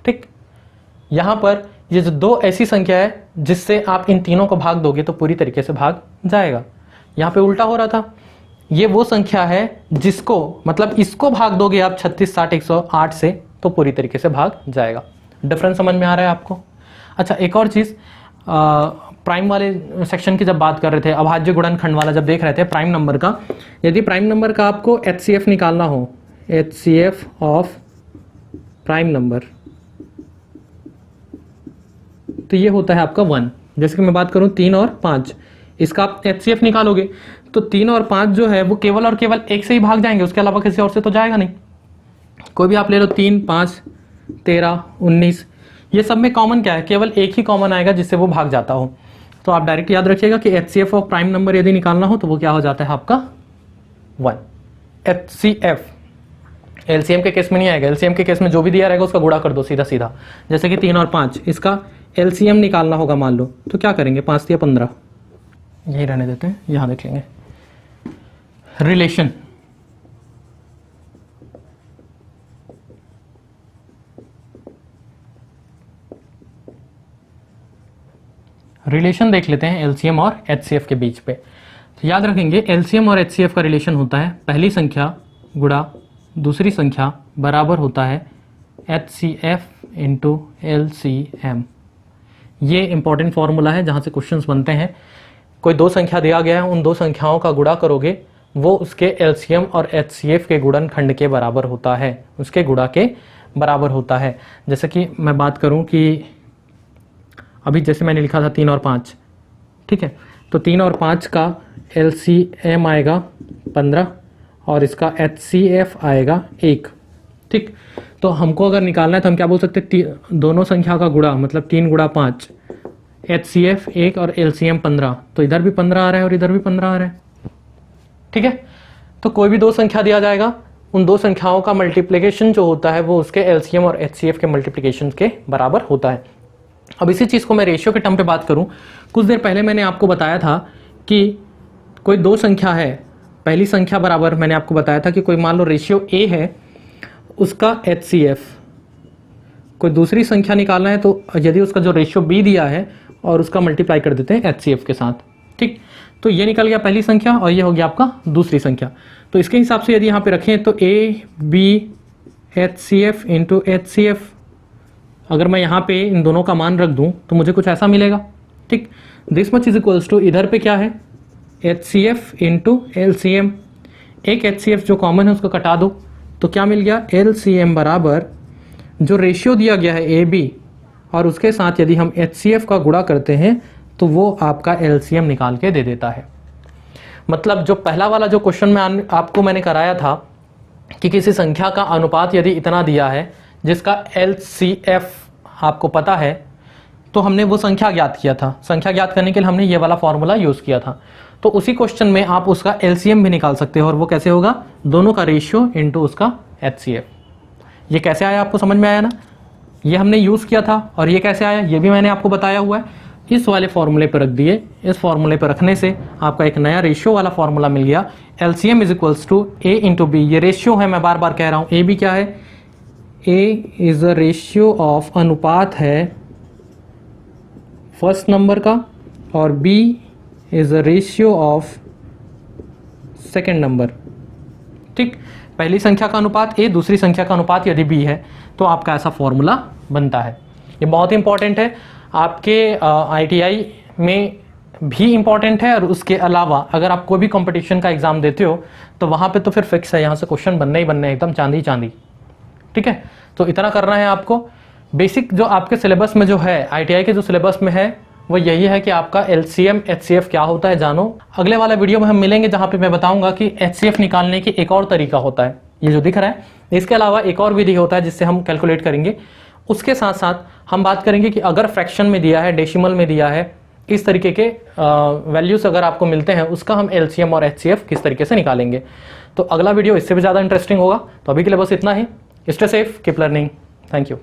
Speaker 2: ठीक। यहाँ पर ये जो 2 ऐसी संख्या है जिससे आप इन तीनों को भाग दोगे तो पूरी तरीके से भाग जाएगा। यहाँ पे उल्टा हो रहा था, ये वो संख्या है जिसको मतलब इसको भाग दोगे आप 36, 60, 108 से तो पूरी तरीके से भाग जाएगा। डिफरेंस समझ में आ रहा है आपको? अच्छा एक और चीज़, प्राइम वाले सेक्शन की जब बात कर रहे थे, अभाज्य गुणनखंड वाला जब देख रहे थे प्राइम नंबर का, यदि प्राइम नंबर का आपको एचसीएफ निकालना हो, एचसीएफ ऑफ प्राइम नंबर, तो ये होता है आपका 1। जैसे कि मैं बात करूं 3 और 5, इसका आप HCF निकालोगे तो 3 और 5 जो है वो केवल और केवल एक से ही भाग जाएंगे, उसके अलावा किसी और से तो जाएगा नहीं। कोई भी आप ले लो, 3, 5, 13, 19, ये सब में कॉमन क्या है, केवल एक ही कॉमन आएगा जिससे वो भाग जाता हो। तो आप डायरेक्ट याद रखिएगा कि HCF ऑफ प्राइम नंबर यदि निकालना हो तो वो क्या हो जाता है आपका 1। HCF LCM के केस में नहीं आएगा, LCM के केस में जो भी दिया रहेगा उसका गुणा कर दो सीधा सीधा। जैसे कि 3 और 5, इसका LCM निकालना होगा मान लो, तो क्या करेंगे, 5 या 15, यही रहने देते हैं, यहां देख लेंगे। रिलेशन, रिलेशन देख लेते हैं LCM और HCF के बीच पे। तो याद रखेंगे LCM और HCF का रिलेशन होता है पहली संख्या गुणा दूसरी संख्या बराबर होता है HCF इंटू LCM। ये इंपॉर्टेंट फॉर्मूला है जहाँ से क्वेश्चंस बनते हैं। कोई दो संख्या दिया गया है, उन दो संख्याओं का गुणा करोगे वो उसके LCM और HCF के गुणनखंड के बराबर होता है, उसके गुणा के बराबर होता है। जैसे कि मैं बात करूं कि अभी जैसे मैंने लिखा था 3 और 5, ठीक है, तो 3 और 5 का LCM आएगा 15 और इसका HCF आएगा 1, ठीक। तो हमको अगर निकालना है तो हम क्या बोल सकते हैं, दोनों संख्या का गुणा मतलब 3 गुणा 5, HCF 1 और LCM 15, तो इधर भी 15 आ रहा है और इधर भी 15 आ रहा है, ठीक है। तो कोई भी दो संख्या दिया जाएगा, उन दो संख्याओं का मल्टीप्लिकेशन जो होता है वो उसके LCM और HCF के मल्टीप्लिकेशन के बराबर होता है। अब इसी चीज़ को मैं रेशियो के टर्म पे बात करूं, कुछ देर पहले मैंने आपको बताया था कि कोई दो संख्या है, पहली संख्या बराबर, मैंने आपको बताया था कि कोई मान लो रेशियो A है, उसका HCF, कोई दूसरी संख्या निकालना है तो यदि उसका जो रेशियो B दिया है और उसका मल्टीप्लाई कर देते हैं HCF के साथ, ठीक। तो ये निकल गया पहली संख्या और ये हो गया आपका दूसरी संख्या। तो इसके हिसाब से यदि यहाँ पे रखें तो AB HCF इंटू HCF, अगर मैं यहाँ पे इन दोनों का मान रख दूँ तो मुझे कुछ ऐसा मिलेगा, ठीक। This much is equals to, इधर पे क्या है, HCF इंटू LCM, एक HCF जो कॉमन है उसको कटा दो तो क्या मिल गया, LCM बराबर जो रेशियो दिया गया है AB और उसके साथ यदि हम HCF का गुणा करते हैं तो वो आपका LCM निकाल के दे देता है। मतलब जो पहला वाला जो क्वेश्चन में आपको मैंने कराया था कि किसी संख्या का अनुपात यदि इतना दिया है जिसका LCF आपको पता है, तो हमने वो संख्या ज्ञात किया था। संख्या ज्ञात करने के लिए हमने ये वाला फॉर्मूला यूज़ किया था। तो उसी क्वेश्चन में आप उसका LCM भी निकाल सकते हो और वो कैसे होगा, दोनों का रेशियो इनटू उसका HCF। ये कैसे आया आपको समझ में आया ना, ये हमने यूज़ किया था। और ये कैसे आया ये भी मैंने आपको बताया हुआ है। इस वाले फॉर्मूले पर रख दिए, इस फॉर्मूले पर रखने से आपका एक नया रेशियो वाला फॉर्मूला मिल गया, LCM is equals to A into B। ये रेशियो है, मैं बार बार कह रहा हूँ। A B क्या है, A is a ratio of, अनुपात है फर्स्ट नंबर का, और B is a ratio of second number, ठीक। पहली संख्या का अनुपात A, दूसरी संख्या का अनुपात यदि B है तो आपका ऐसा फॉर्मूला बनता है। ये बहुत इंपॉर्टेंट है, आपके ITI में भी इम्पॉर्टेंट है और उसके अलावा अगर आप कोई भी कंपटीशन का एग्जाम देते हो तो वहाँ पे तो फिर फिक्स है, यहाँ से क्वेश्चन बनने ही बनने, एकदम चांदी चांदी, ठीक है। तो इतना करना है आपको। बेसिक जो आपके सिलेबस में जो है, ITI के जो सिलेबस में है वो यही है कि आपका LCM HCF क्या होता है जानो। अगले वाला वीडियो में हम मिलेंगे जहाँ पे मैं बताऊंगा कि HCF निकालने की एक और तरीका होता है, ये जो दिख रहा है। इसके अलावा एक और विधि होता है जिससे हम कैलकुलेट करेंगे। उसके साथ साथ हम बात करेंगे कि अगर फ्रैक्शन में दिया है, डेसिमल में दिया है, इस तरीके के वैल्यूज अगर आपको मिलते हैं उसका हम LCM और HCF किस तरीके से निकालेंगे। तो अगला वीडियो इससे भी ज़्यादा इंटरेस्टिंग होगा। तो अभी के लिए बस इतना ही। Stay safe, keep learning, thank you.